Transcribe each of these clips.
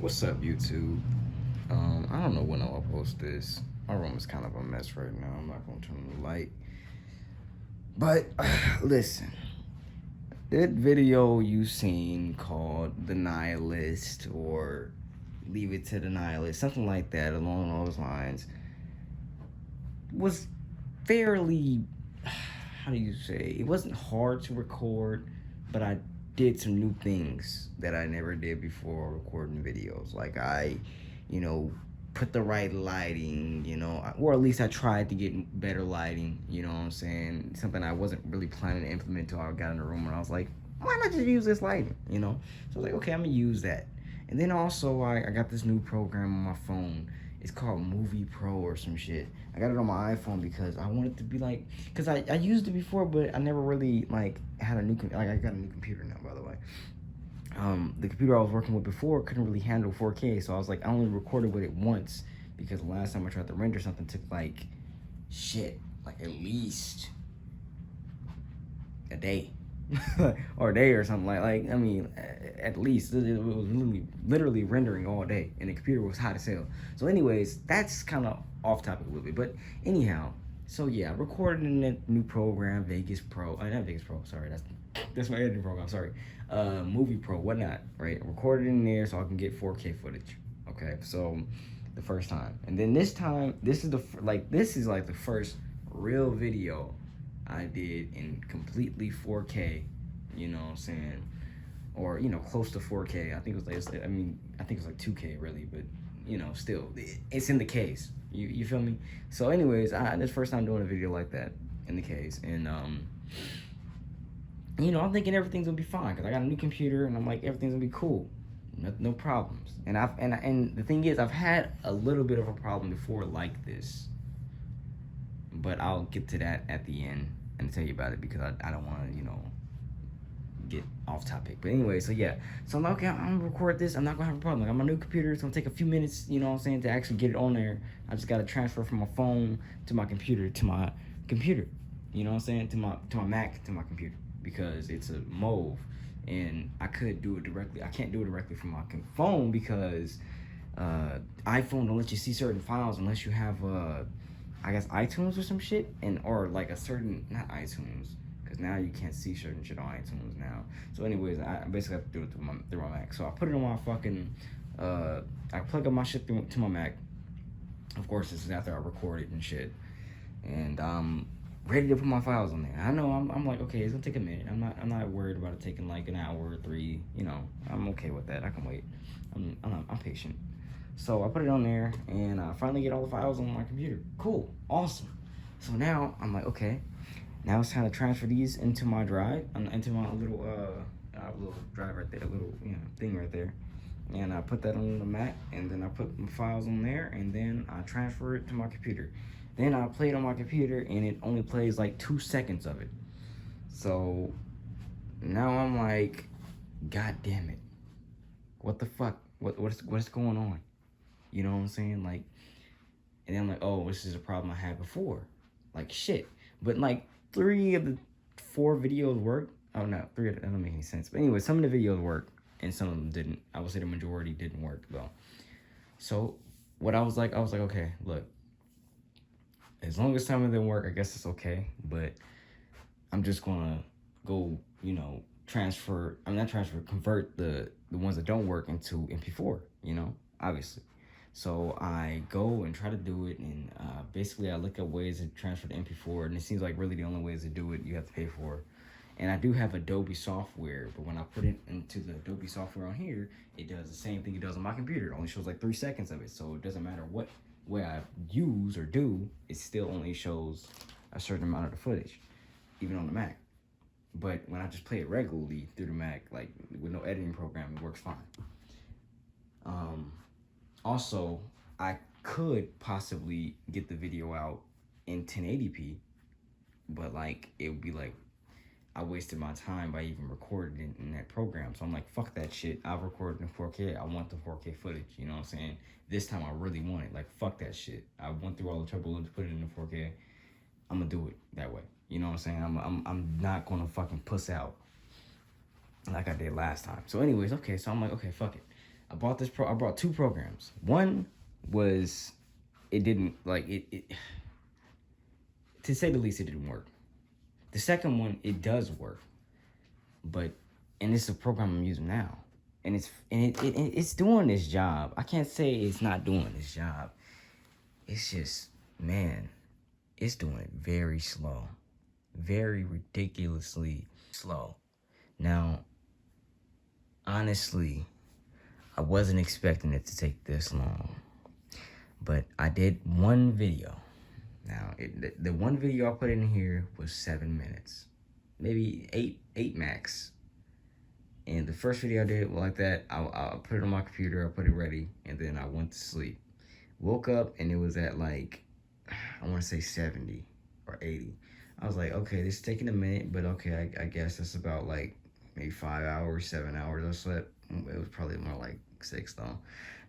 What's up, YouTube? I don't know when I'll post this. My room is kind of a mess right now. I'm not gonna turn the light. But listen, that video you seen called "The Nihilist" or "Leave It to the Nihilist," something like that, along those lines, was fairly. How do you say? It wasn't hard to record, but I did some new things that I never did before recording videos. Like you know, put the right lighting, or at least I tried to get better lighting, you know what I'm saying? Something I wasn't really planning to implement until I got in the room and I was like, why not just use this lighting? So I was like, okay, I'm gonna use that. And then also I got this new program on my phone. It's called Movie Pro or some shit. I got it on my iPhone because I wanted to be like, because I used it before, but I never really like had a new, like I got a new computer now, by the way. The computer I was working with before couldn't really handle 4K, so I was like, I only recorded with it once because the last time I tried to render something took like at least a day. Or a day or something I mean, at least it was literally rendering all day, and the computer was hot as hell. So, anyways, that's kind of off topic a little bit, but anyhow, so yeah, I recorded in that new program, Vegas Pro. Not Vegas Pro. Sorry, that's my editing program. Sorry, Movie Pro, whatnot. Right, I recorded in there so I can get 4K footage. Okay, so the first time, and then this time, this is like the first real video I did in completely 4K, you know what I'm saying? Or, close to 4K. I think it was like, I think it was like 2K really, but, still, it's in the case. You feel me? So, anyways, this first time doing a video like that in the case. And, I'm thinking everything's gonna be fine because I got a new computer and I'm like, everything's gonna be cool. No problems. And the thing is, I've had a little bit of a problem before like this, but I'll get to that at the end and tell you about it because I don't want to, get off topic. But anyway, so yeah. So I'm like, okay, I'm gonna record this. I'm not gonna have a problem. I got my new computer. It's gonna take a few minutes, you know what I'm saying, to actually get it on there. I just gotta transfer from my phone to my computer to my computer. You know what I'm saying? To my Mac to my computer because it's a Move. And I could do it directly. I can't do it directly from my phone because iPhone don't let you see certain files unless you have I guess iTunes or some shit, or like a certain, not iTunes, because now you can't see certain shit on iTunes now. So anyways, I basically have to do it through my Mac. So I put it on my fucking, I plug up my shit to my Mac. Of course, this is after I record it and shit, and I'm ready to put my files on there. I know I'm like, okay, it's gonna take a minute. I'm not worried about it taking like an hour or three. I'm okay with that. I can wait. I'm patient. So I put it on there, and I finally get all the files on my computer. Cool, awesome. So now I'm like, okay, now it's time to transfer these into my drive, into my little drive right there, little thing right there, and I put that on the Mac, and then I put my files on there, and then I transfer it to my computer. Then I play it on my computer, and it only plays like 2 seconds of it. So now I'm like, God damn it, what the fuck? What's going on? You know what I'm saying? Like, and then I'm like, oh, this is a problem I had before. Like, shit. But, like, 3 of the 4 videos worked. Oh, no, 3 of them, that don't make any sense. But anyway, some of the videos worked, and some of them didn't. I would say the majority didn't work, though. So, what I was like, okay, look. As long as some of them work, I guess it's okay. But I'm just going to go, convert the ones that don't work into MP4, obviously. So I go and try to do it, and basically I look at ways to transfer to MP4, and it seems like really the only ways to do it you have to pay for. And I do have Adobe software, but when I put it into the Adobe software on here, it does the same thing it does on my computer. It only shows like 3 seconds of it, so it doesn't matter what way I use or do, it still only shows a certain amount of the footage, even on the Mac. But when I just play it regularly through the Mac, like with no editing program, it works fine. Also, I could possibly get the video out in 1080p, but like it would be like I wasted my time by even recording it in that program. So I'm like, fuck that shit. I've recorded in 4K. I want the 4K footage. You know what I'm saying? This time I really want it. Like, fuck that shit. I went through all the trouble to put it in the 4K. I'm gonna do it that way. You know what I'm saying? I'm not gonna fucking puss out like I did last time. So anyways, okay, so I'm like, okay, fuck it. I brought two programs. One was, it didn't like it. To say the least, it didn't work. The second one, it does work, but and it's a program I'm using now, and it's doing this job. I can't say it's not doing this job. It's just, man, it's doing it very slow, very ridiculously slow. Now, honestly, I wasn't expecting it to take this long, but I did one video. Now, the one video I put in here was 7 minutes, maybe eight max. And the first video I did like that, I put it on my computer, I put it ready, and then I went to sleep. Woke up and it was at like, I want to say 70 or 80. I was like, okay, this is taking a minute, but okay, I guess that's about like maybe 5 hours, 7 hours I slept. It was probably more like 6 though.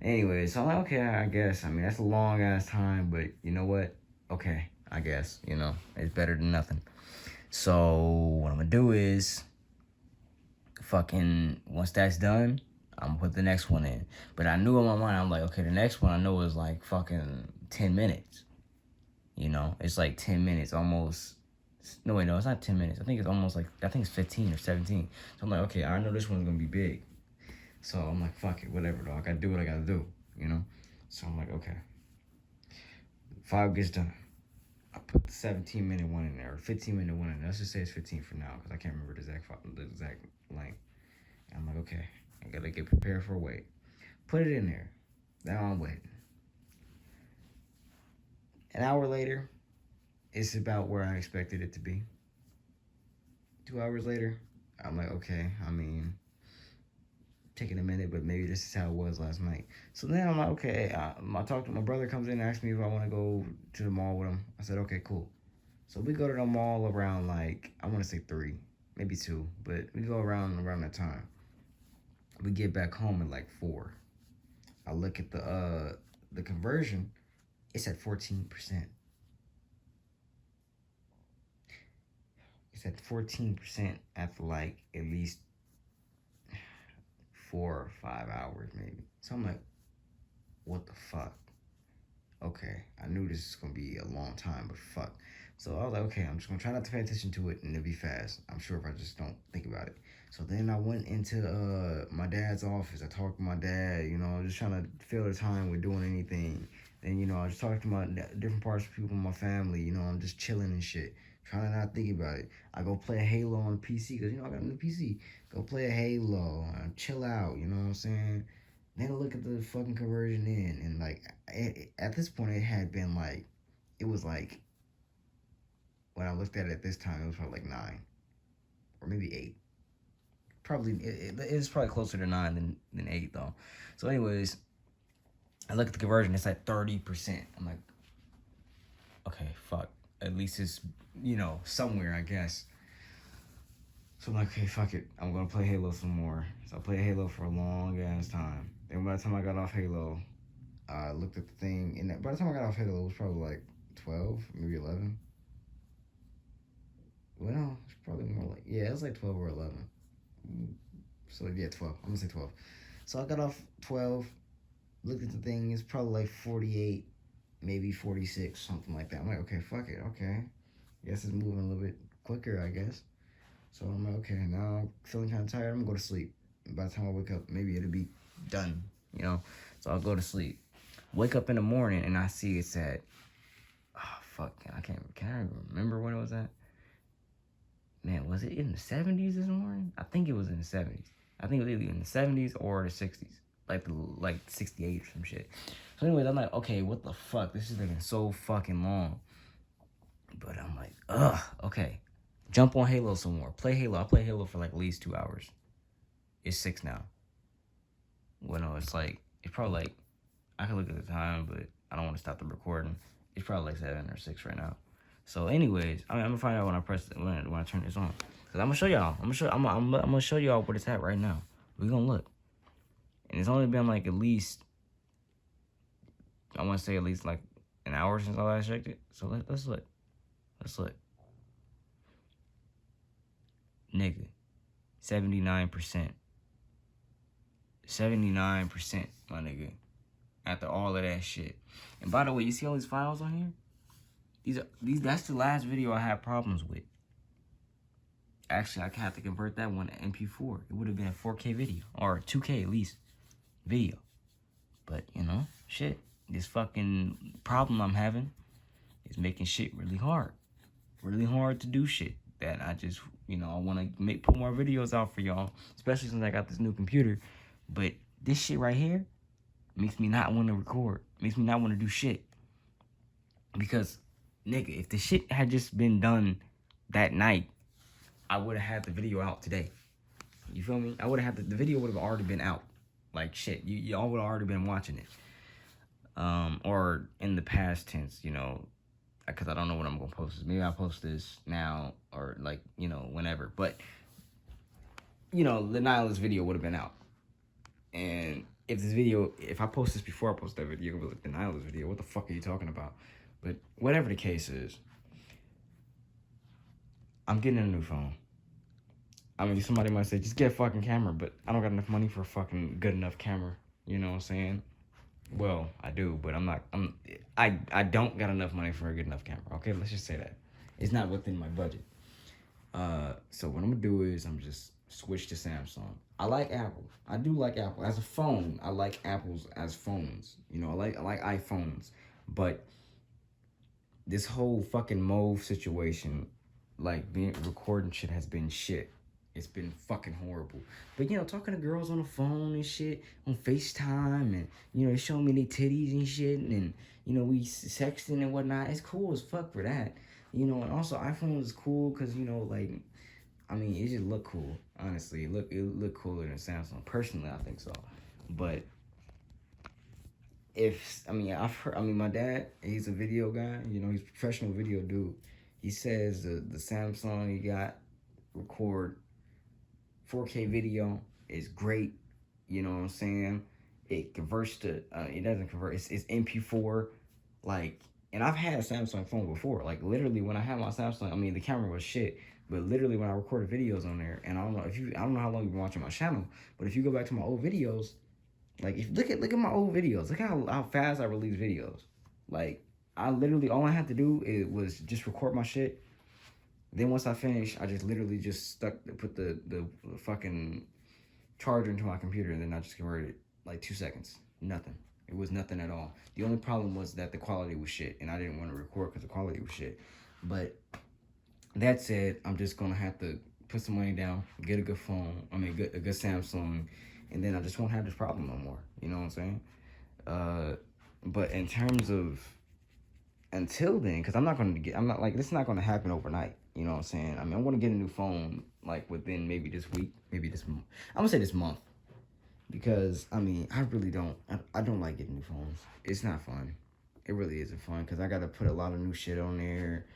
Anyway, so I'm like, okay, I guess. I mean, that's a long ass time, but you know what? Okay, I guess, it's better than nothing. So what I'm gonna do is, fucking, once that's done, I'm gonna put the next one in. But I knew in my mind, I'm like, okay, the next one I know is like fucking 10 minutes. It's like 10 minutes almost. No, wait, no, it's not 10 minutes. I think it's almost like, I think it's 15 or 17. So I'm like, okay, I know this one's gonna be big. So I'm like, fuck it, whatever, though. I gotta do what I gotta do, So I'm like, okay. 5 gets done. I put the 17-minute one in there, or 15-minute one in there. Let's just say it's 15 for now, because I can't remember the exact length. And I'm like, okay, I gotta get prepared for a wait. Put it in there. Now I'm waiting. An hour later, it's about where I expected it to be. 2 hours later, I'm like, okay, I mean, taking a minute, but maybe this is how it was last night. So then I'm like, okay, I talked to my brother, comes in and asks me if I want to go to the mall with him. I said, okay, cool. So we go to the mall around like, I want to say 3, maybe 2, but we go around that time. We get back home at like 4. I look at the conversion, it's at 14%. It's at 14% after like at least 4 or 5 hours maybe. So I'm like, what the fuck? Okay, I knew this was gonna be a long time, but fuck. So I was like, okay, I'm just gonna try not to pay attention to it, and it'll be fast. I'm sure if I just don't think about it. So then I went into my dad's office. I talked to my dad, just trying to fill the time with doing anything. Then, I just talked to my different parts of people in my family. I'm just chilling and shit, trying to not think about it. I go play Halo on the PC, because, I got a new PC. Go play a Halo, chill out, you know what I'm saying? Then I look at the fucking conversion in, and like, at this point, it was like, when I looked at it this time, it was probably like 9, or maybe 8. Probably, it's probably closer to 9 than 8 though. So anyways, I look at the conversion, it's like 30%. I'm like, okay, fuck. At least it's, somewhere, I guess. So I'm like, okay, fuck it. I'm gonna play Halo some more. So I played Halo for a long ass time. Then by the time I got off Halo, I looked at the thing, and by the time I got off Halo, it was probably like 12, maybe 11. Well, no, it's probably more like, yeah, it was like 12 or 11. So yeah, 12. I'm gonna say 12. So I got off 12, looked at the thing, it's probably like 48, maybe 46, something like that. I'm like, okay, fuck it, okay. Guess it's moving a little bit quicker, I guess. So I'm like, okay, now I'm feeling kind of tired, I'm gonna go to sleep. And by the time I wake up, maybe it'll be done, So I'll go to sleep. Wake up in the morning and I see it's at, oh fuck, can I remember what it was at? Man, was it in the 70s this morning? I think it was in the 70s. I think it was either in the 70s or the 60s. Like 68 or some shit. So anyways, I'm like, okay, what the fuck? This is taking so fucking long. But I'm like, ugh, okay. Jump on Halo some more. Play Halo. I'll play Halo for like at least 2 hours. It's 6 now. Well, no, it's probably like, I can look at the time, but I don't want to stop the recording. It's probably like 7 or 6 right now. So anyways, I'm gonna find out when I turn this on. Cause I'm gonna show y'all. I'm gonna show y'all what it's at right now. We gonna look. And it's only been like at least, I want to say at least like an hour since I last checked it. So let's look. Let's look. Nigga, 79%. 79%, my nigga. After all of that shit. And by the way, you see all these files on here? That's the last video I had problems with. Actually, I have to convert that one to MP4. It would have been a 4K video. Or 2K at least. Video. But, you know, shit. This fucking problem I'm having is making shit really hard. Really hard to do shit. That I just, you know, I want to put more videos out for y'all. Especially since I got this new computer. But this shit right here makes me not want to record. Makes me not want to do shit. Because, nigga, if the shit had just been done that night, I would have had the video out today. You feel me? I would have had the video would have already been out. Like, shit, y'all would have already been watching it. Or in the past tense, you know, because I don't know when I'm going to post this. Maybe I'll post this now or, like, you know, whenever. But, you know, the nihilist video would have been out. And if I post this before I post that video, it'll be like, the nihilist video, what the fuck are you talking about? But whatever the case is, I'm getting a new phone. I mean, somebody might say, just get a fucking camera, but I don't got enough money for a fucking good enough camera. You know what I'm saying? Well, I do, but I don't got enough money for a good enough camera. Okay, let's just say that. It's not within my budget. So what I'm gonna do is I'm just switch to Samsung. I like Apple. I do like Apple. As a phone, I like Apples as phones. You know, I like iPhones. But this whole fucking mauve situation, like being recording shit has been shit. It's been fucking horrible. But, you know, talking to girls on the phone and shit, on FaceTime, and, you know, showing me their titties and shit, and, you know, we sexting and whatnot. It's cool as fuck for that. You know, and also iPhone is cool because, you know, like, I mean, it just look cool, honestly. It look cooler than Samsung. Personally, I think so. But my dad, he's a video guy. You know, he's a professional video dude. He says the Samsung he got record 4K video is great. You know what I'm saying? It converts to, it doesn't convert. It's MP4. Like, and I've had a Samsung phone before. Like, literally, when I had my Samsung, I mean, the camera was shit. But literally, when I recorded videos on there, and I don't know how long you've been watching my channel, but if you go back to my old videos, like, if look at my old videos, look how fast I release videos. Like, I literally, all I had to do was just record my shit. Then once I finished, I just literally just put the fucking charger into my computer, and then I just converted it like 2 seconds. Nothing. It was nothing at all. The only problem was that the quality was shit, and I didn't want to record because the quality was shit. But that said, I'm just gonna have to put some money down, get a good phone. I mean, a good Samsung, and then I just won't have this problem no more. You know what I'm saying? But in terms of until then, because this is not gonna happen overnight. You know what I'm saying? I mean, I'm gonna get a new phone like within maybe this week, maybe this month. I'm gonna say this month. Because, I mean, I really don't like getting new phones. It's not fun. It really isn't fun because I got to put a lot of new shit on there.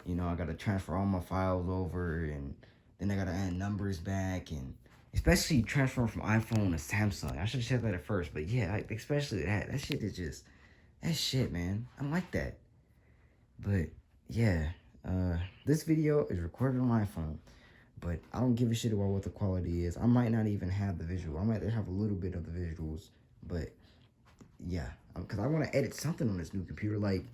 You know, I got to transfer all my files over, and then I got to add numbers back, and especially transferring from iPhone to Samsung. I should have said that at first, but yeah, like, especially that shit is just, that shit, man. I don't like that. But, yeah, this video is recorded on my iPhone. But I don't give a shit about what the quality is. I might not even have the visual. I might have a little bit of the visuals. But, yeah. Because I want to edit something on this new computer. Like,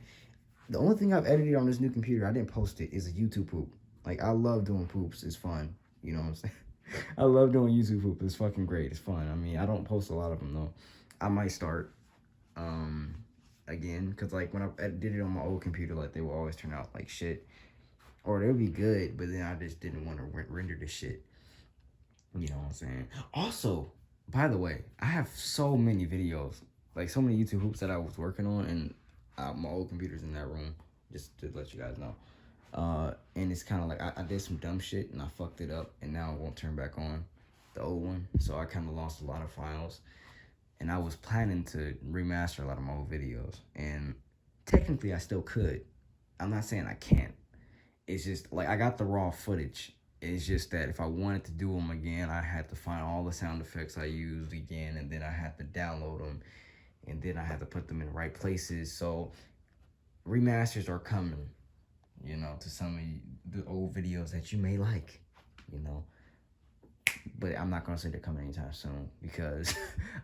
the only thing I've edited on this new computer, I didn't post it, is a YouTube poop. Like, I love doing poops. It's fun. You know what I'm saying? I love doing YouTube poop. It's fucking great. It's fun. I mean, I don't post a lot of them, though. I might start again. Because, like, when I did it on my old computer, like, they will always turn out like shit. Or they'll be good, but then I just didn't want to render the shit. You know what I'm saying? Also, by the way, I have so many videos, like so many YouTube hoops that I was working on, and my old computer's in that room, just to let you guys know. And it's kind of like I did some dumb shit, and I fucked it up, and now it won't turn back on, the old one. So I kind of lost a lot of files, and I was planning to remaster a lot of my old videos, and technically I still could. I'm not saying I can't. It's just, like, I got the raw footage. It's just that if I wanted to do them again, I had to find all the sound effects I used again, and then I had to download them, and then I had to put them in the right places. So remasters are coming, you know, to some of the old videos that you may like, you know. But I'm not gonna say they're coming anytime soon because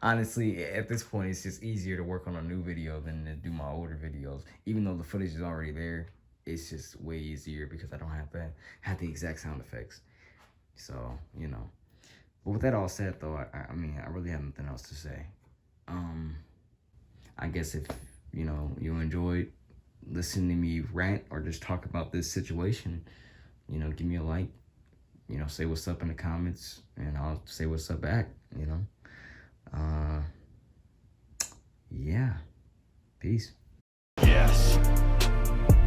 honestly, at this point, it's just easier to work on a new video than to do my older videos. Even though the footage is already there, it's just way easier because I don't have the exact sound effects. So, you know. But with that all said, though, I mean, I really have nothing else to say. I guess if, you know, you enjoyed listening to me rant or just talk about this situation, you know, give me a like, you know, say what's up in the comments, and I'll say what's up back, you know. Yeah. Peace. Yes,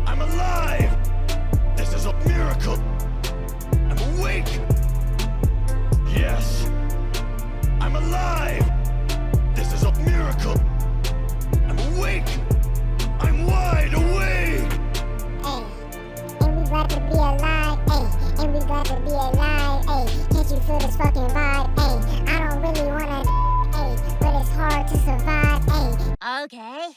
I'm alive! This is a miracle! I'm awake! Yes, I'm alive! This is a miracle! I'm awake! I'm wide awake! Hey, and we glad to be alive, hey, and we glad to be alive, hey, can't you feel this fucking vibe, hey, I don't really wanna, hey, but it's hard to survive, hey. Okay.